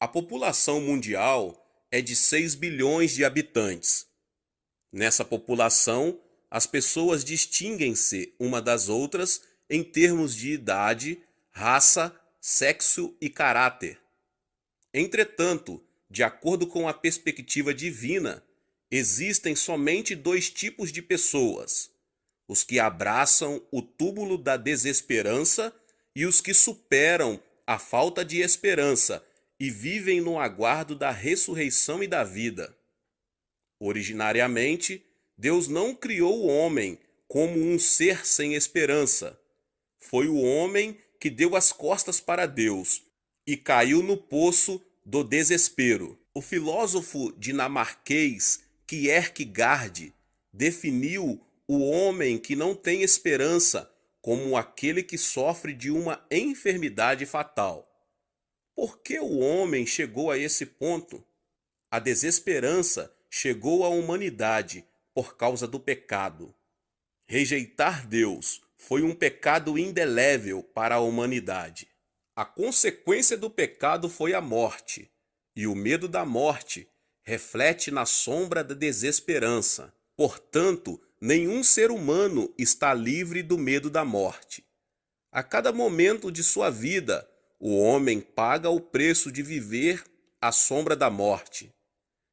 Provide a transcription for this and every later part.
A população mundial é de 6 bilhões de habitantes. Nessa população, as pessoas distinguem-se uma das outras em termos de idade, raça, sexo e caráter. Entretanto, de acordo com a perspectiva divina, existem somente dois tipos de pessoas: os que abraçam o túmulo da desesperança e os que superam a falta de esperança e vivem no aguardo da ressurreição e da vida. Originariamente, Deus não criou o homem como um ser sem esperança. Foi o homem que deu as costas para Deus e caiu no poço do desespero. O filósofo dinamarquês Kierkegaard definiu o homem que não tem esperança como aquele que sofre de uma enfermidade fatal. Por que o homem chegou a esse ponto? A desesperança chegou à humanidade por causa do pecado. Rejeitar Deus foi um pecado indelével para a humanidade. A consequência do pecado foi a morte, e o medo da morte reflete na sombra da desesperança. Portanto, nenhum ser humano está livre do medo da morte. A cada momento de sua vida, o homem paga o preço de viver à sombra da morte.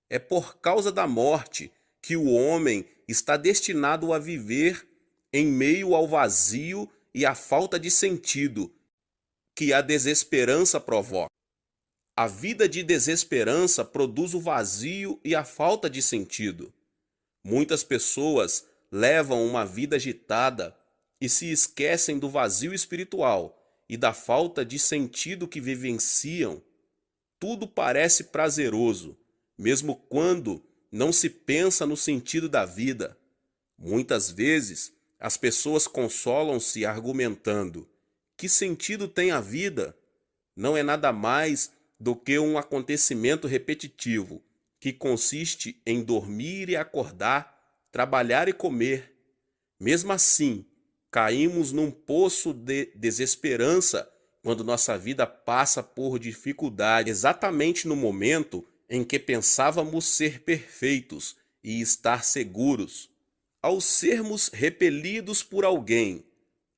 É por causa da morte que o homem está destinado a viver em meio ao vazio e à falta de sentido que a desesperança provoca. A vida de desesperança produz o vazio e a falta de sentido. Muitas pessoas levam uma vida agitada e se esquecem do vazio espiritual e da falta de sentido que vivenciam. Tudo parece prazeroso, mesmo quando não se pensa no sentido da vida. Muitas vezes, as pessoas consolam-se argumentando: que sentido tem a vida? Não é nada mais do que um acontecimento repetitivo, que consiste em dormir e acordar, trabalhar e comer. Mesmo assim, caímos num poço de desesperança quando nossa vida passa por dificuldade, exatamente no momento em que pensávamos ser perfeitos e estar seguros. Ao sermos repelidos por alguém,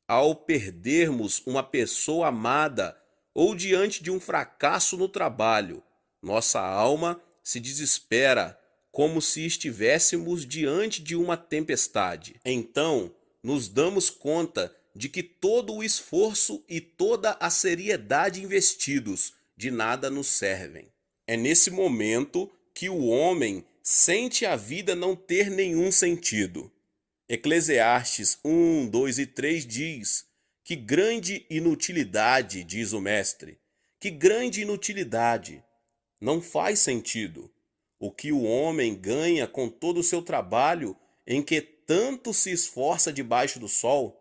ao perdermos uma pessoa amada ou diante de um fracasso no trabalho, nossa alma se desespera como se estivéssemos diante de uma tempestade. Então, nos damos conta de que todo o esforço e toda a seriedade investidos de nada nos servem. É nesse momento que o homem sente a vida não ter nenhum sentido. Eclesiastes 1, 2 e 3 diz: que grande inutilidade, diz o mestre, que grande inutilidade, não faz sentido. O que o homem ganha com todo o seu trabalho em que tanto se esforça debaixo do sol?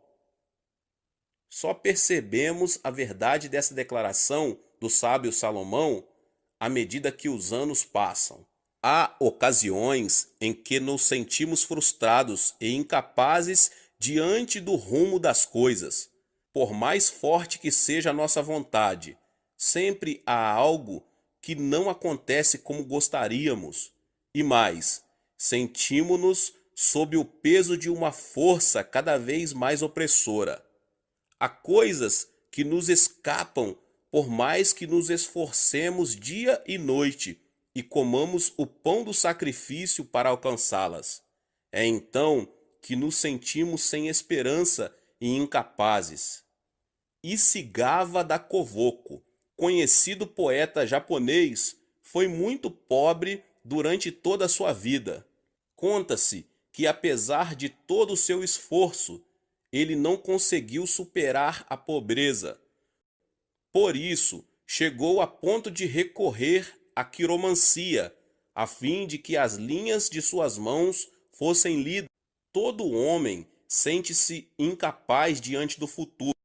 Só percebemos a verdade dessa declaração do sábio Salomão à medida que os anos passam. Há ocasiões em que nos sentimos frustrados e incapazes diante do rumo das coisas. Por mais forte que seja a nossa vontade, sempre há algo que não acontece como gostaríamos. E mais, sentimos-nos sob o peso de uma força cada vez mais opressora. Há coisas que nos escapam por mais que nos esforcemos dia e noite e comamos o pão do sacrifício para alcançá-las. É então que nos sentimos sem esperança e incapazes. Ishigawa da Kovoco, conhecido poeta japonês, foi muito pobre durante toda a sua vida. Conta-se que, apesar de todo o seu esforço, ele não conseguiu superar a pobreza. Por isso, chegou a ponto de recorrer à quiromancia, a fim de que as linhas de suas mãos fossem lidas. Todo homem sente-se incapaz diante do futuro.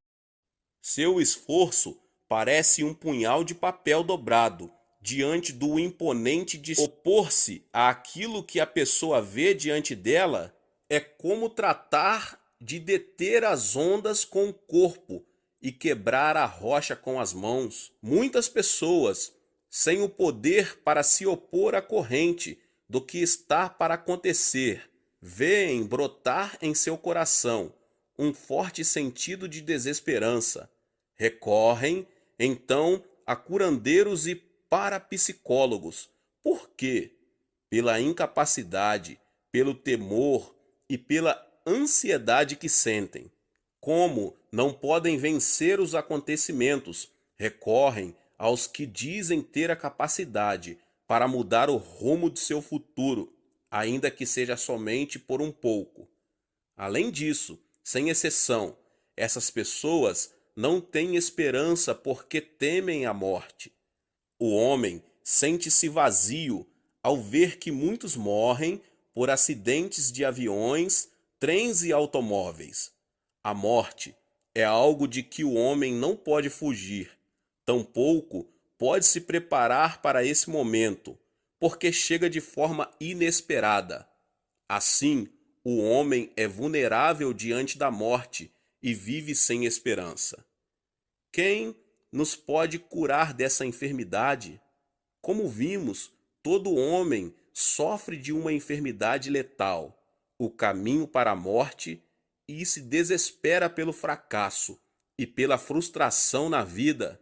Seu esforço parece um punhal de papel dobrado diante do imponente de opor-se àquilo que a pessoa vê diante dela. É como tratar de deter as ondas com o corpo e quebrar a rocha com as mãos. Muitas pessoas sem o poder para se opor à corrente do que está para acontecer, veem brotar em seu coração um forte sentido de desesperança. Recorrem, então, a curandeiros e parapsicólogos. Por quê? Pela incapacidade, pelo temor e pela ansiedade que sentem. Como não podem vencer os acontecimentos, recorrem aos que dizem ter a capacidade para mudar o rumo de seu futuro, ainda que seja somente por um pouco. Além disso, sem exceção, essas pessoas não têm esperança porque temem a morte. O homem sente-se vazio ao ver que muitos morrem por acidentes de aviões, trens e automóveis. A morte é algo de que o homem não pode fugir, tampouco pode se preparar para esse momento, porque chega de forma inesperada. Assim, o homem é vulnerável diante da morte e vive sem esperança. Quem nos pode curar dessa enfermidade? Como vimos, todo homem sofre de uma enfermidade letal, o caminho para a morte, e se desespera pelo fracasso e pela frustração na vida.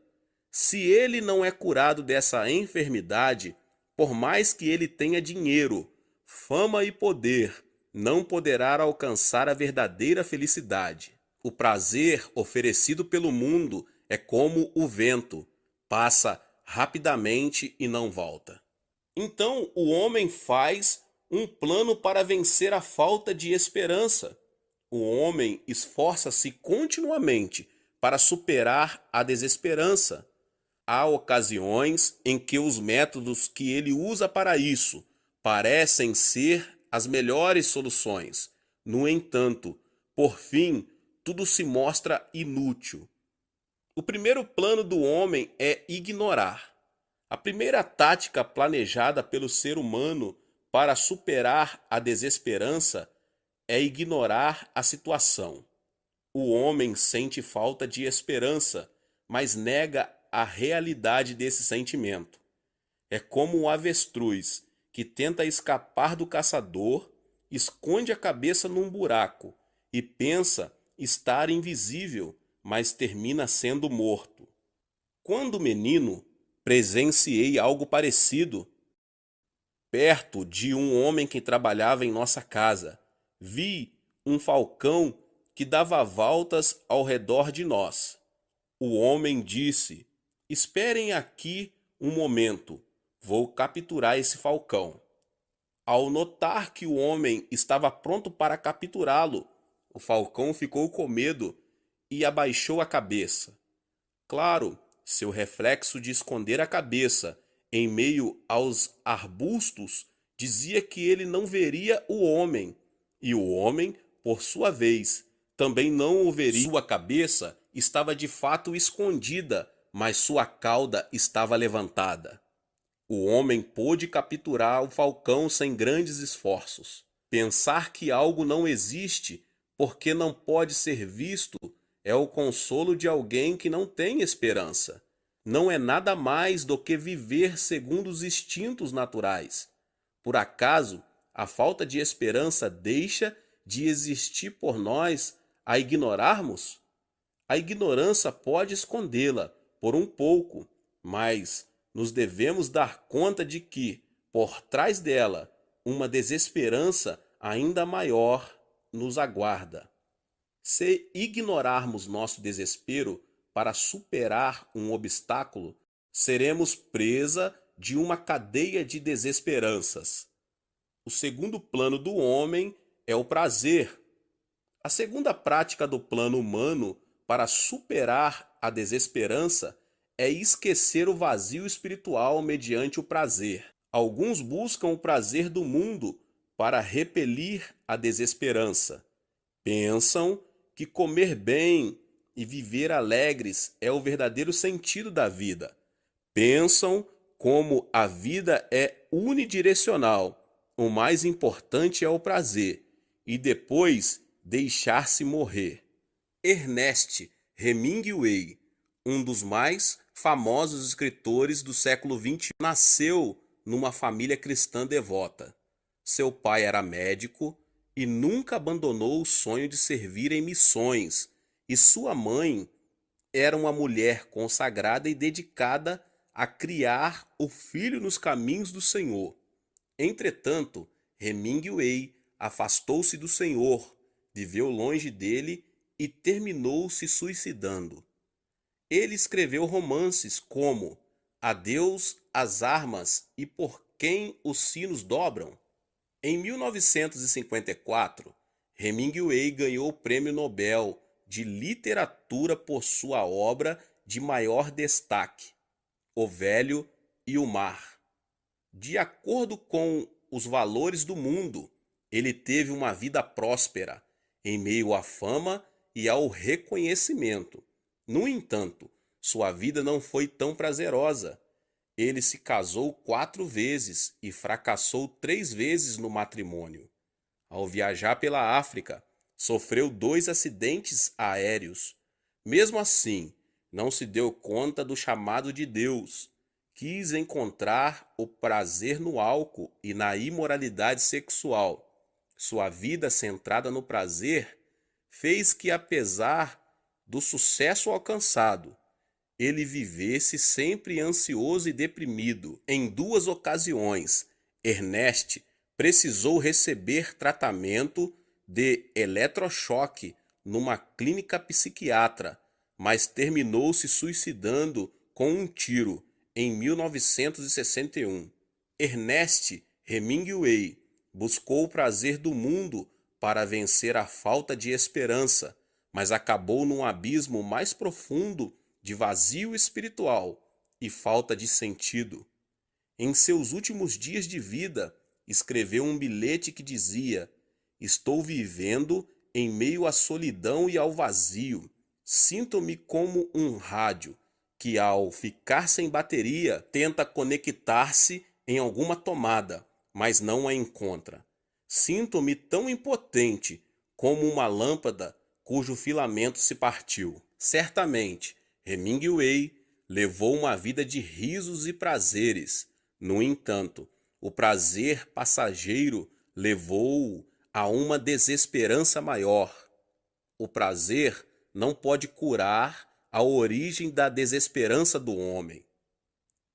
Se ele não é curado dessa enfermidade, por mais que ele tenha dinheiro, fama e poder, não poderá alcançar a verdadeira felicidade. O prazer oferecido pelo mundo é como o vento, passa rapidamente e não volta. Então o homem faz um plano para vencer a falta de esperança. O homem esforça-se continuamente para superar a desesperança. Há ocasiões em que os métodos que ele usa para isso parecem ser as melhores soluções. No entanto, por fim, tudo se mostra inútil. O primeiro plano do homem é ignorar. A primeira tática planejada pelo ser humano para superar a desesperança é ignorar a situação. O homem sente falta de esperança, mas nega a realidade desse sentimento. É como um avestruz que tenta escapar do caçador, esconde a cabeça num buraco e pensa estar invisível, mas termina sendo morto. Quando menino, presenciei algo parecido. Perto de um homem que trabalhava em nossa casa, vi um falcão que dava voltas ao redor de nós. O homem disse: "Esperem aqui um momento, vou capturar esse falcão." Ao notar que o homem estava pronto para capturá-lo, o falcão ficou com medo e abaixou a cabeça. Claro, seu reflexo de esconder a cabeça em meio aos arbustos dizia que ele não veria o homem, e o homem, por sua vez, também não o veria. Sua cabeça estava de fato escondida, mas sua cauda estava levantada. O homem pôde capturar o falcão sem grandes esforços. Pensar que algo não existe porque não pode ser visto é o consolo de alguém que não tem esperança. Não é nada mais do que viver segundo os instintos naturais. Por acaso, a falta de esperança deixa de existir por nós a ignorarmos? A ignorância pode escondê-la por um pouco, mas nos devemos dar conta de que, por trás dela, uma desesperança ainda maior nos aguarda. Se ignorarmos nosso desespero para superar um obstáculo, seremos presa de uma cadeia de desesperanças. O segundo plano do homem é o prazer. A segunda prática do plano humano para superar a desesperança é esquecer o vazio espiritual mediante o prazer. Alguns buscam o prazer do mundo para repelir a desesperança. Pensam que comer bem e viver alegres é o verdadeiro sentido da vida. Pensam como a vida é unidirecional. O mais importante é o prazer e depois deixar-se morrer. Ernest Hemingway, um dos mais famosos escritores do século XXI. Nasceu numa família cristã devota. Seu pai era médico e nunca abandonou o sonho de servir em missões, e sua mãe era uma mulher consagrada e dedicada a criar o filho nos caminhos do Senhor. Entretanto, Hemingway afastou-se do Senhor, viveu longe dele e terminou se suicidando. Ele escreveu romances como Adeus às Armas e Por Quem os Sinos Dobram. Em 1954, Hemingway ganhou o Prêmio Nobel de Literatura por sua obra de maior destaque, O Velho e o Mar. De acordo com os valores do mundo, ele teve uma vida próspera, em meio à fama e ao reconhecimento. No entanto, sua vida não foi tão prazerosa. Ele se casou 4 vezes e fracassou 3 vezes no matrimônio. Ao viajar pela África, sofreu 2 acidentes aéreos. Mesmo assim, não se deu conta do chamado de Deus. Quis encontrar o prazer no álcool e na imoralidade sexual. Sua vida centrada no prazer fez que, apesar do sucesso alcançado, ele vivesse sempre ansioso e deprimido. Em 2 ocasiões, Ernest precisou receber tratamento de eletrochoque numa clínica psiquiátrica, mas terminou se suicidando com um tiro em 1961. Ernest Hemingway buscou o prazer do mundo para vencer a falta de esperança, mas acabou num abismo mais profundo de vazio espiritual e falta de sentido. Em seus últimos dias de vida, escreveu um bilhete que dizia: "Estou vivendo em meio à solidão e ao vazio. Sinto-me como um rádio que, ao ficar sem bateria, tenta conectar-se em alguma tomada, mas não a encontra. Sinto-me tão impotente como uma lâmpada cujo filamento se partiu." Certamente, Hemingway levou uma vida de risos e prazeres. No entanto, o prazer passageiro levou-o a uma desesperança maior. O prazer não pode curar a origem da desesperança do homem.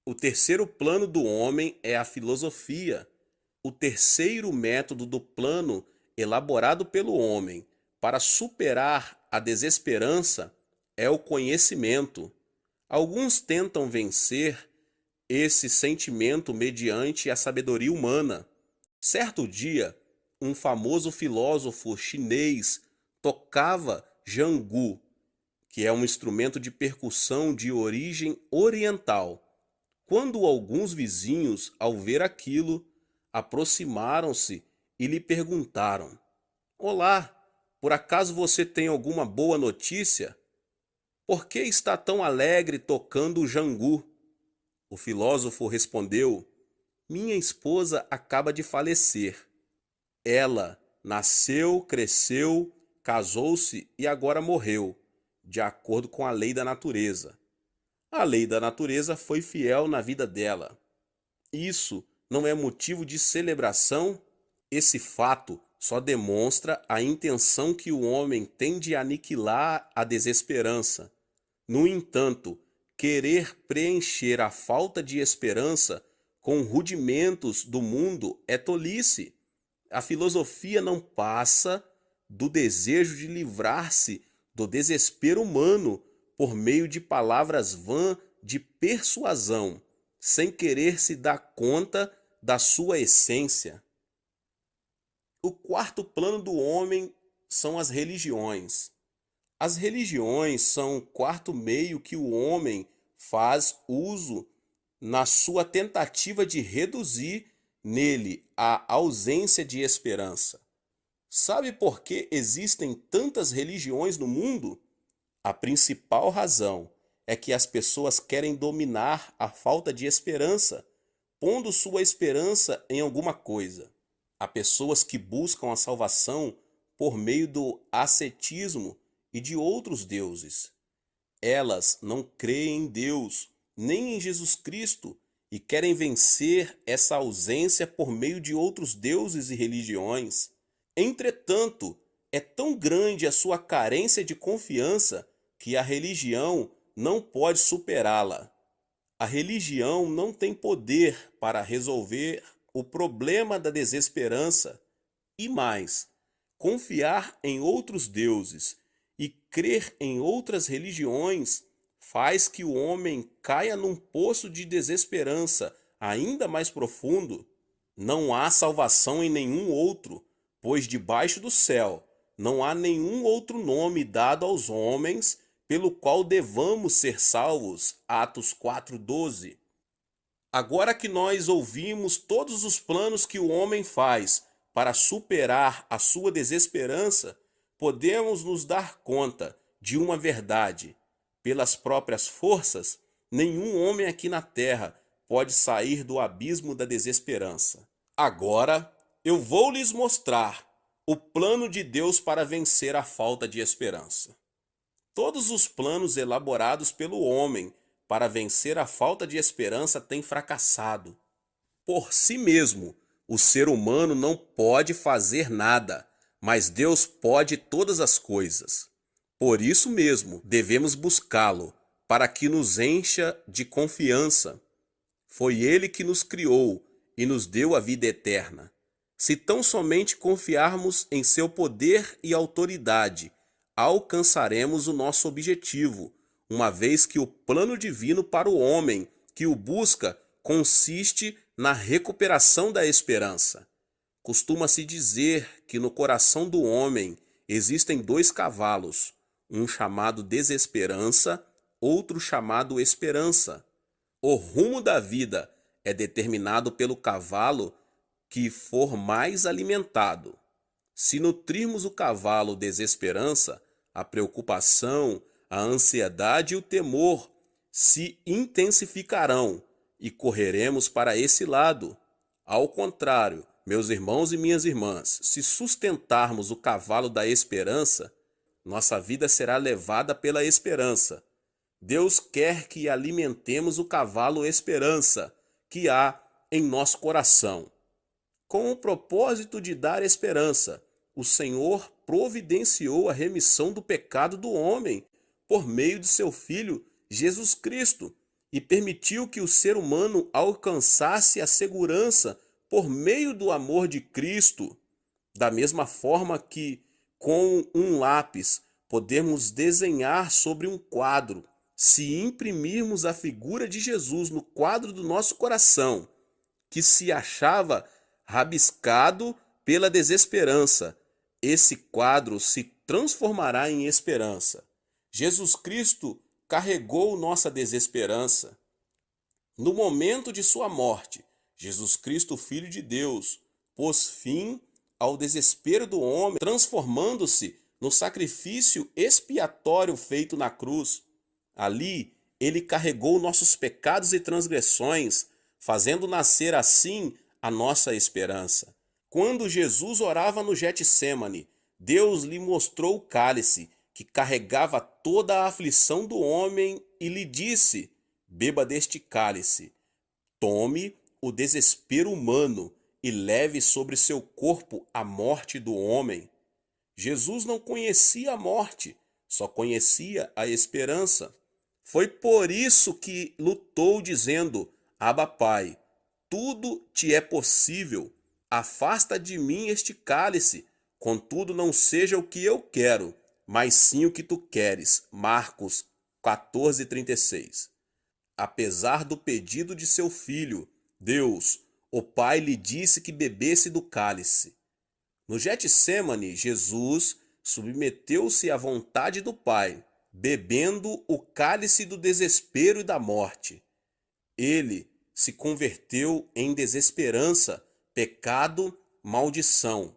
O terceiro plano do homem é a filosofia. O terceiro método do plano elaborado pelo homem para superar a desesperança é o conhecimento. Alguns tentam vencer esse sentimento mediante a sabedoria humana. Certo dia, um famoso filósofo chinês tocava jangu, que é um instrumento de percussão de origem oriental. Quando alguns vizinhos, ao ver aquilo, aproximaram-se e lhe perguntaram: "Olá, por acaso você tem alguma boa notícia? Por que está tão alegre tocando o jangu?" O filósofo respondeu: "Minha esposa acaba de falecer. Ela nasceu, cresceu, casou-se e agora morreu, de acordo com a lei da natureza. A lei da natureza foi fiel na vida dela. Isso não é motivo de celebração?" Esse fato só demonstra a intenção que o homem tem de aniquilar a desesperança. No entanto, querer preencher a falta de esperança com rudimentos do mundo é tolice. A filosofia não passa do desejo de livrar-se do desespero humano por meio de palavras vãs de persuasão, sem querer se dar conta da sua essência. O quarto plano do homem são as religiões. As religiões são o quarto meio que o homem faz uso na sua tentativa de reduzir nele a ausência de esperança. Sabe por que existem tantas religiões no mundo? A principal razão é que as pessoas querem dominar a falta de esperança, pondo sua esperança em alguma coisa. Há pessoas que buscam a salvação por meio do ascetismo e de outros deuses. Elas não creem em Deus nem em Jesus Cristo e querem vencer essa ausência por meio de outros deuses e religiões. Entretanto, é tão grande a sua carência de confiança que a religião não pode superá-la. A religião não tem poder para resolver o problema da desesperança e mais, confiar em outros deuses e crer em outras religiões faz que o homem caia num poço de desesperança ainda mais profundo. Não há salvação em nenhum outro, pois debaixo do céu não há nenhum outro nome dado aos homens pelo qual devamos ser salvos. Atos 4:12. Agora que nós ouvimos todos os planos que o homem faz para superar a sua desesperança, podemos nos dar conta de uma verdade. Pelas próprias forças, nenhum homem aqui na terra pode sair do abismo da desesperança. Agora, eu vou lhes mostrar o plano de Deus para vencer a falta de esperança. Todos os planos elaborados pelo homem para vencer a falta de esperança têm fracassado. Por si mesmo, o ser humano não pode fazer nada, mas Deus pode todas as coisas. Por isso mesmo, devemos buscá-lo, para que nos encha de confiança. Foi Ele que nos criou e nos deu a vida eterna. Se tão somente confiarmos em seu poder e autoridade, alcançaremos o nosso objetivo, uma vez que o plano divino para o homem que o busca consiste na recuperação da esperança. Costuma-se dizer que no coração do homem existem dois cavalos, um chamado desesperança, outro chamado esperança. O rumo da vida é determinado pelo cavalo que for mais alimentado. Se nutrirmos o cavalo desesperança, a preocupação, a ansiedade e o temor se intensificarão e correremos para esse lado. Ao contrário, meus irmãos e minhas irmãs, se sustentarmos o cavalo da esperança, nossa vida será levada pela esperança. Deus quer que alimentemos o cavalo esperança que há em nosso coração. Com o propósito de dar esperança, o Senhor providenciou a remissão do pecado do homem por meio de seu Filho, Jesus Cristo, e permitiu que o ser humano alcançasse a segurança por meio do amor de Cristo. Da mesma forma que, com um lápis, podemos desenhar sobre um quadro, se imprimirmos a figura de Jesus no quadro do nosso coração, que se achava rabiscado pela desesperança, esse quadro se transformará em esperança. Jesus Cristo carregou nossa desesperança. No momento de sua morte, Jesus Cristo, Filho de Deus, pôs fim ao desespero do homem, transformando-se no sacrifício expiatório feito na cruz. Ali, ele carregou nossos pecados e transgressões, fazendo nascer assim a nossa esperança. Quando Jesus orava no Getsêmani, Deus lhe mostrou o cálice que carregava toda a aflição do homem e lhe disse: beba deste cálice, tome o desespero humano e leve sobre seu corpo a morte do homem. Jesus não conhecia a morte, só conhecia a esperança. Foi por isso que lutou dizendo: Abba, Pai, tudo te é possível. Afasta de mim este cálice, contudo não seja o que eu quero, mas sim o que tu queres. Marcos 14:36. Apesar do pedido de seu filho, Deus, o Pai, lhe disse que bebesse do cálice. No Getsêmani, Jesus submeteu-se à vontade do Pai, bebendo o cálice do desespero e da morte. Ele se converteu em desesperança, pecado, maldição.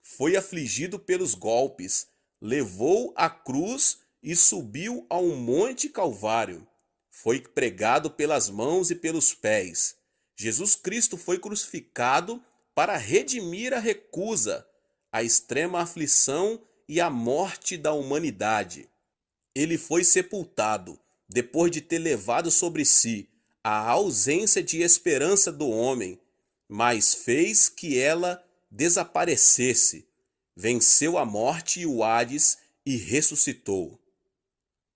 Foi afligido pelos golpes, levou a cruz e subiu ao Monte Calvário. Foi pregado pelas mãos e pelos pés. Jesus Cristo foi crucificado para redimir a recusa, a extrema aflição e a morte da humanidade. Ele foi sepultado, depois de ter levado sobre si a ausência de esperança do homem, mas fez que ela desaparecesse, venceu a morte e o Hades e ressuscitou.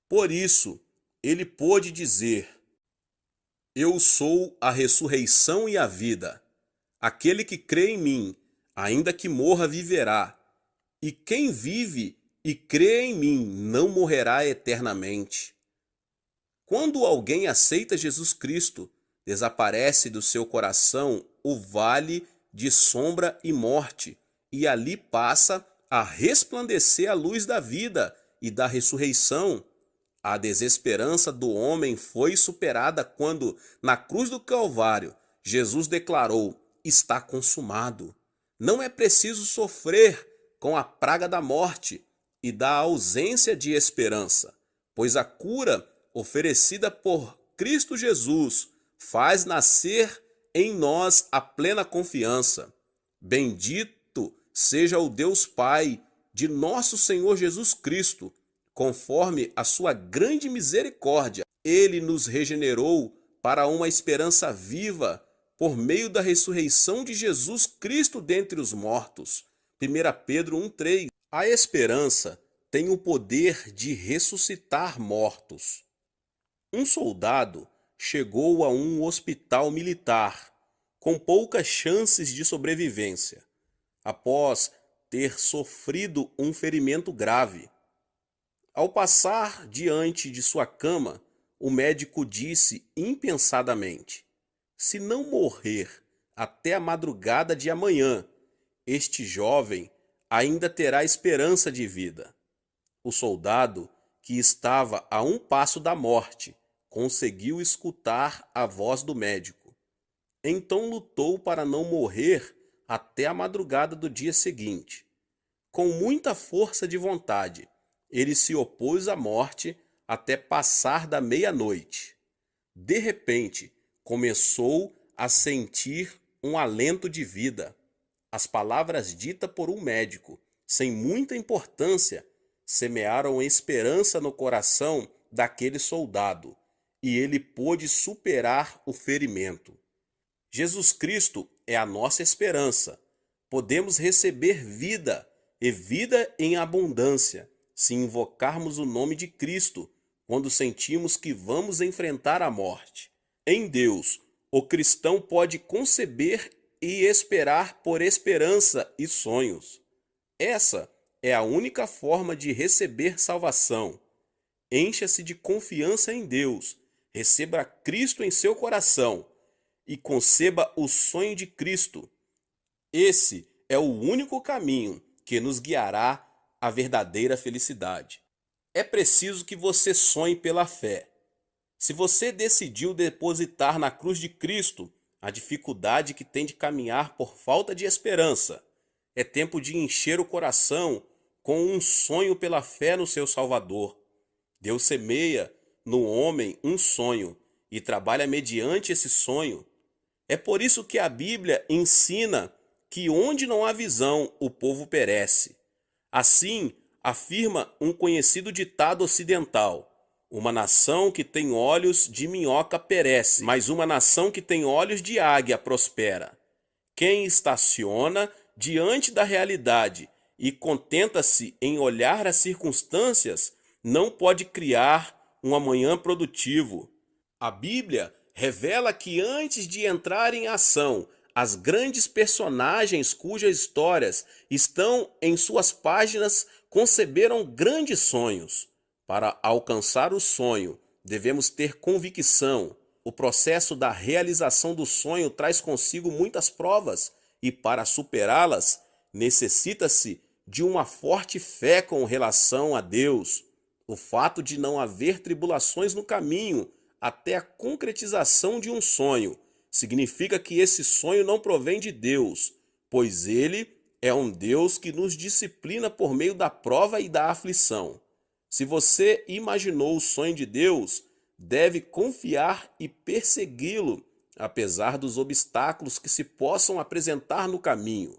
Por isso, ele pôde dizer: Eu sou a ressurreição e a vida. Aquele que crê em mim, ainda que morra, viverá. E quem vive e crê em mim não morrerá eternamente. Quando alguém aceita Jesus Cristo, desaparece do seu coração o vale de sombra e morte, e ali passa a resplandecer a luz da vida e da ressurreição. A desesperança do homem foi superada quando, na cruz do Calvário, Jesus declarou: Está consumado. Não é preciso sofrer com a praga da morte e da ausência de esperança, pois a cura oferecida por Cristo Jesus faz nascer em nós a plena confiança. Bendito seja o Deus Pai de nosso Senhor Jesus Cristo. Conforme a sua grande misericórdia, ele nos regenerou para uma esperança viva por meio da ressurreição de Jesus Cristo dentre os mortos. 1 Pedro 1,3. A esperança tem o poder de ressuscitar mortos. Um soldado chegou a um hospital militar com poucas chances de sobrevivência, após ter sofrido um ferimento grave. Ao passar diante de sua cama, o médico disse impensadamente: Se não morrer até a madrugada de amanhã, este jovem ainda terá esperança de vida. O soldado, que estava a um passo da morte, conseguiu escutar a voz do médico. Então lutou para não morrer até a madrugada do dia seguinte. Com muita força de vontade, ele se opôs à morte até passar da meia-noite. De repente, começou a sentir um alento de vida. As palavras ditas por um médico, sem muita importância, semearam esperança no coração daquele soldado, e ele pôde superar o ferimento. Jesus Cristo é a nossa esperança. Podemos receber vida, e vida em abundância, se invocarmos o nome de Cristo, quando sentimos que vamos enfrentar a morte. Em Deus, o cristão pode conceber e esperar por esperança e sonhos. Essa é a única forma de receber salvação. Encha-se de confiança em Deus, receba Cristo em seu coração e conceba o sonho de Cristo. Esse é o único caminho que nos guiará à verdadeira felicidade. É preciso que você sonhe pela fé. Se você decidiu depositar na cruz de Cristo a dificuldade que tem de caminhar por falta de esperança, é tempo de encher o coração com um sonho pela fé no seu Salvador. Deus semeia no homem um sonho e trabalha mediante esse sonho. É por isso que a Bíblia ensina que onde não há visão, o povo perece. Assim, afirma um conhecido ditado ocidental: uma nação que tem olhos de minhoca perece, mas uma nação que tem olhos de águia prospera. Quem estaciona diante da realidade e contenta-se em olhar as circunstâncias não pode criar um amanhã produtivo. A Bíblia revela que antes de entrar em ação, as grandes personagens cujas histórias estão em suas páginas conceberam grandes sonhos. Para alcançar o sonho, devemos ter convicção. O processo da realização do sonho traz consigo muitas provas e, para superá-las, necessita-se de uma forte fé com relação a Deus. O fato de não haver tribulações no caminho até a concretização de um sonho significa que esse sonho não provém de Deus, pois Ele é um Deus que nos disciplina por meio da prova e da aflição. Se você imaginou o sonho de Deus, deve confiar e persegui-lo, apesar dos obstáculos que se possam apresentar no caminho.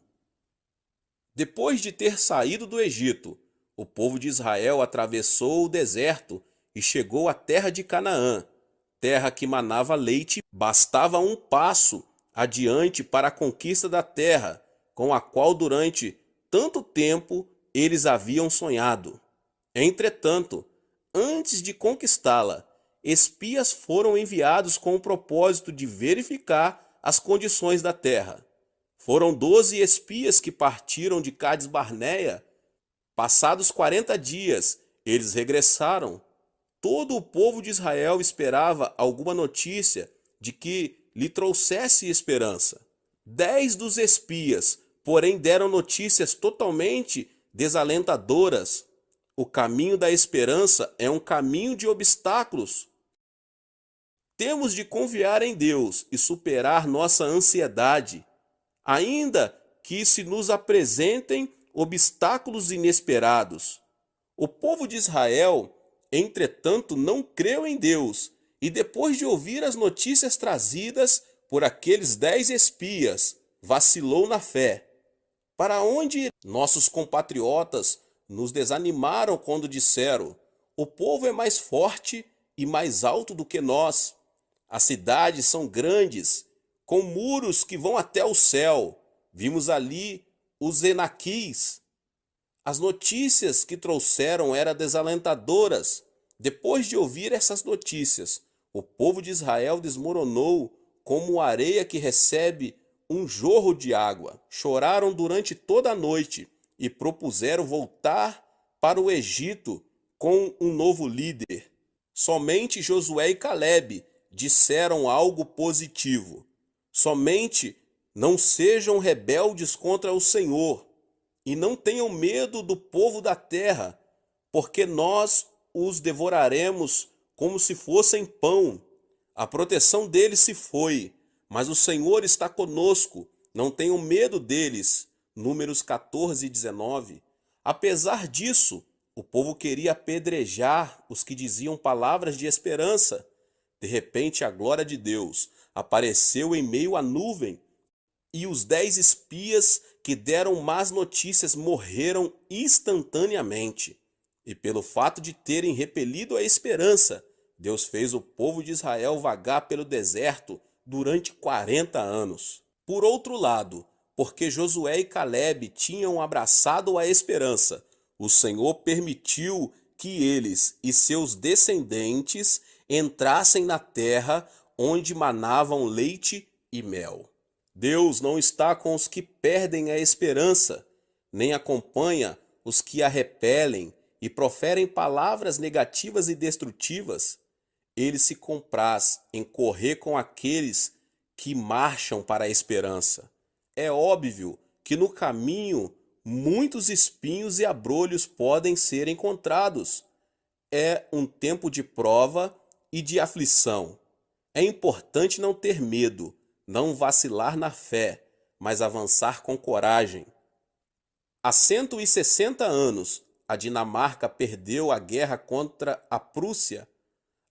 Depois de ter saído do Egito, o povo de Israel atravessou o deserto e chegou à terra de Canaã, terra que manava leite. Bastava um passo adiante para a conquista da terra, com a qual durante tanto tempo eles haviam sonhado. Entretanto, antes de conquistá-la, espias foram enviados com o propósito de verificar as condições da terra. Foram 12 espias que partiram de Cádiz Barneia. Passados 40 dias, eles regressaram. Todo o povo de Israel esperava alguma notícia de que lhe trouxesse esperança. 10 dos espias, porém, deram notícias totalmente desalentadoras. O caminho da esperança é um caminho de obstáculos. Temos de confiar em Deus e superar nossa ansiedade, ainda que se nos apresentem obstáculos inesperados. O povo de Israel, entretanto, não creu em Deus e, depois de ouvir as notícias trazidas por aqueles 10 espias, vacilou na fé. Para onde nossos compatriotas nos desanimaram quando disseram: o povo é mais forte e mais alto do que nós. As cidades são grandes, com muros que vão até o céu. Vimos ali os Enaquis. As notícias que trouxeram eram desalentadoras. Depois de ouvir essas notícias, o povo de Israel desmoronou como areia que recebe um jorro de água. Choraram durante toda a noite e propuseram voltar para o Egito com um novo líder. Somente Josué e Caleb disseram algo positivo. Somente não sejam rebeldes contra o Senhor e não tenham medo do povo da terra, porque nós os devoraremos como se fossem pão. A proteção deles se foi, mas o Senhor está conosco. Não tenham medo deles. Números 14 e 19. Apesar disso, o povo queria apedrejar os que diziam palavras de esperança. De repente, a glória de Deus apareceu em meio à nuvem, e os 10 espias que deram más notícias morreram instantaneamente. E pelo fato de terem repelido a esperança, Deus fez o povo de Israel vagar pelo deserto durante 40 anos. Por outro lado, porque Josué e Caleb tinham abraçado a esperança, o Senhor permitiu que eles e seus descendentes entrassem na terra onde manavam leite e mel. Deus não está com os que perdem a esperança, nem acompanha os que a repelem e proferem palavras negativas e destrutivas. Ele se compraz em correr com aqueles que marcham para a esperança. É óbvio que no caminho muitos espinhos e abrolhos podem ser encontrados. É um tempo de prova e de aflição. É importante não ter medo, não vacilar na fé, mas avançar com coragem. Há 160 anos, a Dinamarca perdeu a guerra contra a Prússia.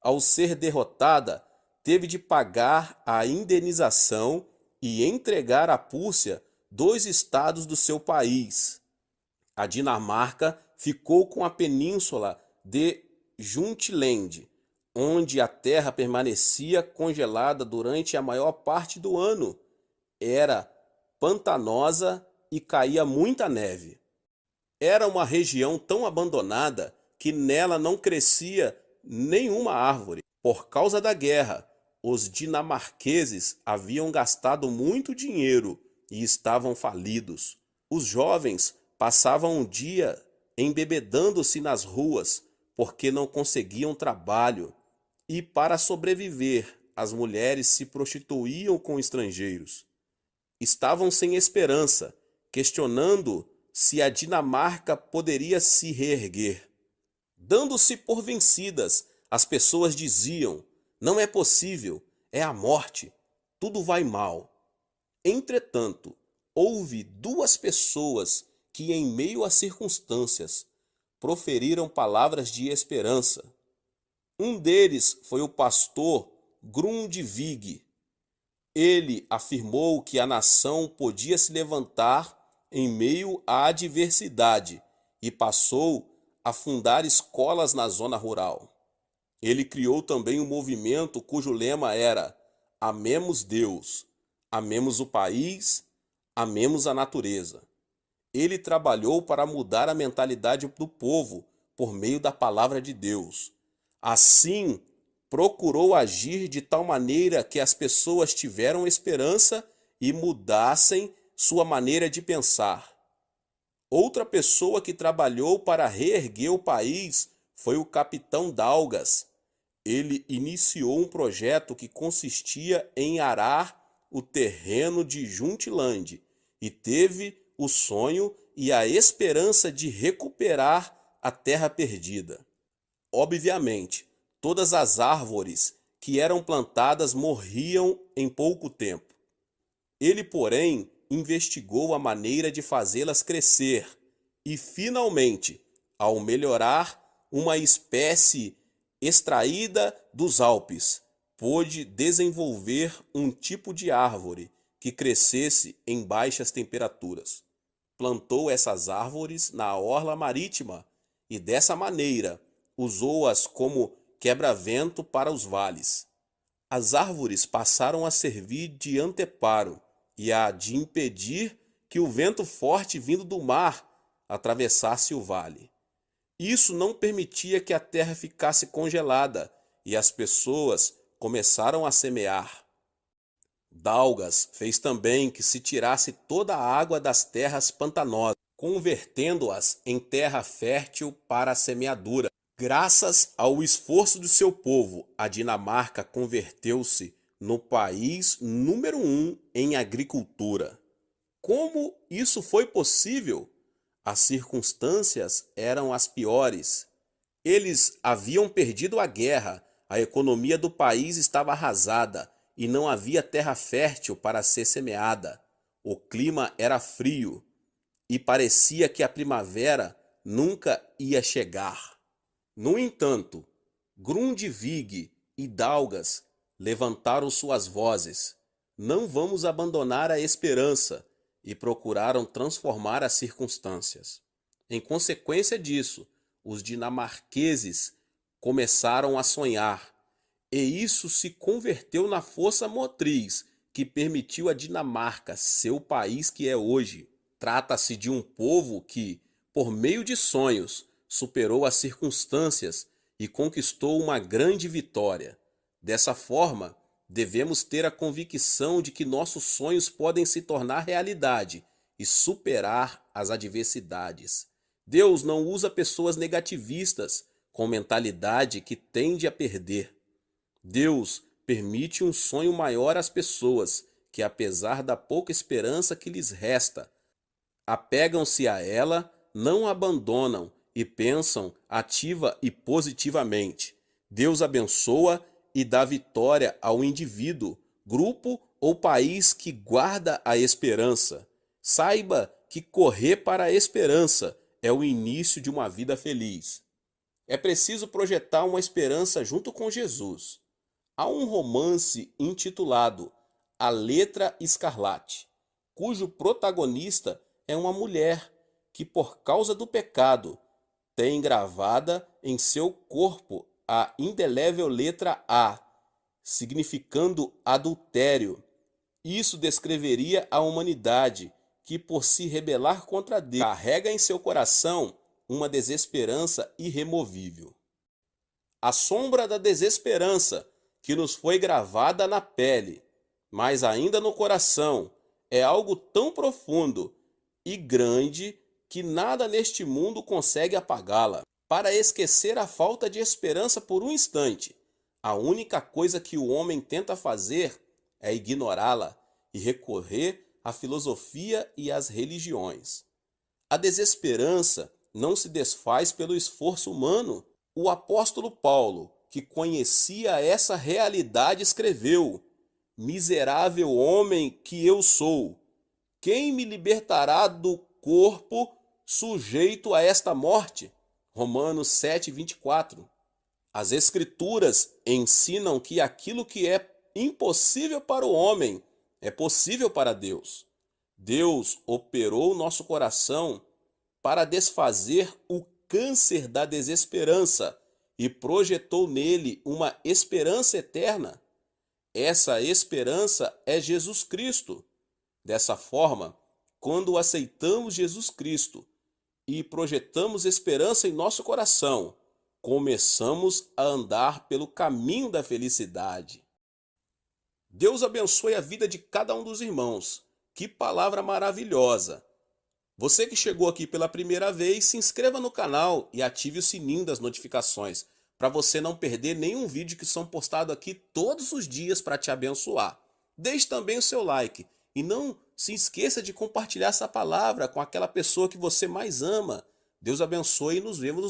Ao ser derrotada, teve de pagar a indenização e entregar à Prússia 2 estados do seu país. A Dinamarca ficou com a península de Jutland, onde a terra permanecia congelada durante a maior parte do ano. Era pantanosa e caía muita neve. Era uma região tão abandonada que nela não crescia nenhuma árvore. Por causa da guerra, os dinamarqueses haviam gastado muito dinheiro e estavam falidos. Os jovens passavam o dia embebedando-se nas ruas porque não conseguiam trabalho. E para sobreviver, as mulheres se prostituíam com estrangeiros. Estavam sem esperança, questionando se a Dinamarca poderia se reerguer. Dando-se por vencidas, as pessoas diziam: não é possível, é a morte, tudo vai mal. Entretanto, houve 2 pessoas que, em meio às circunstâncias, proferiram palavras de esperança. Um deles foi o pastor Grundtvig. Ele afirmou que a nação podia se levantar em meio à adversidade e passou a fundar escolas na zona rural. Ele criou também um movimento cujo lema era: Amemos Deus, amemos o país, amemos a natureza. Ele trabalhou para mudar a mentalidade do povo por meio da palavra de Deus. Assim, procurou agir de tal maneira que as pessoas tiveram esperança e mudassem sua maneira de pensar. Outra pessoa que trabalhou para reerguer o país foi o capitão Dalgas. Ele iniciou um projeto que consistia em arar o terreno de Juntland e teve o sonho e a esperança de recuperar a terra perdida. Obviamente, todas as árvores que eram plantadas morriam em pouco tempo. Ele, porém, investigou a maneira de fazê-las crescer e, finalmente, ao melhorar uma espécie extraída dos Alpes, pôde desenvolver um tipo de árvore que crescesse em baixas temperaturas. Plantou essas árvores na orla marítima e, dessa maneira, usou-as como quebra-vento para os vales. As árvores passaram a servir de anteparo e a de impedir que o vento forte vindo do mar atravessasse o vale. Isso não permitia que a terra ficasse congelada e as pessoas começaram a semear. Dalgas fez também que se tirasse toda a água das terras pantanosas, convertendo-as em terra fértil para a semeadura. Graças ao esforço do seu povo, a Dinamarca converteu-se no país número 1 em agricultura. Como isso foi possível? As circunstâncias eram as piores. Eles haviam perdido a guerra, a economia do país estava arrasada e não havia terra fértil para ser semeada. O clima era frio e parecia que a primavera nunca ia chegar. No entanto, Grundtvig e Dalgas levantaram suas vozes. Não vamos abandonar a esperança, e procuraram transformar as circunstâncias. Em consequência disso, os dinamarqueses começaram a sonhar, e isso se converteu na força motriz que permitiu a Dinamarca ser o país que é hoje. Trata-se de um povo que, por meio de sonhos, superou as circunstâncias e conquistou uma grande vitória. Dessa forma, devemos ter a convicção de que nossos sonhos podem se tornar realidade e superar as adversidades. Deus não usa pessoas negativistas com mentalidade que tende a perder. Deus permite um sonho maior às pessoas que, apesar da pouca esperança que lhes resta, apegam-se a ela, não a abandonam e pensam ativa e positivamente. Deus abençoa e dá vitória ao indivíduo, grupo ou país que guarda a esperança. Saiba que correr para a esperança é o início de uma vida feliz. É preciso projetar uma esperança junto com Jesus. Há um romance intitulado A Letra Escarlate, cujo protagonista é uma mulher que, por causa do pecado, tem gravada em seu corpo a indelével letra A, significando adultério. Isso descreveria a humanidade que, por se rebelar contra Deus, carrega em seu coração uma desesperança irremovível. A sombra da desesperança que nos foi gravada na pele, mas ainda no coração, é algo tão profundo e grande que nada neste mundo consegue apagá-la. Para esquecer a falta de esperança por um instante, a única coisa que o homem tenta fazer é ignorá-la e recorrer à filosofia e às religiões. A desesperança não se desfaz pelo esforço humano. O apóstolo Paulo, que conhecia essa realidade, escreveu: Miserável homem que eu sou, quem me libertará do corpo sujeito a esta morte? Romanos 7:24. As Escrituras ensinam que aquilo que é impossível para o homem é possível para Deus. Deus operou nosso coração para desfazer o câncer da desesperança e projetou nele uma esperança eterna. Essa esperança é Jesus Cristo. Dessa forma, quando aceitamos Jesus Cristo e projetamos esperança em nosso coração, começamos a andar pelo caminho da felicidade. Deus abençoe a vida de cada um dos irmãos. Que palavra maravilhosa! Você que chegou aqui pela primeira vez, se inscreva no canal e ative o sininho das notificações para você não perder nenhum vídeo que são postados aqui todos os dias para te abençoar. Deixe também o seu like e não se esqueça de compartilhar essa palavra com aquela pessoa que você mais ama. Deus abençoe e nos vemos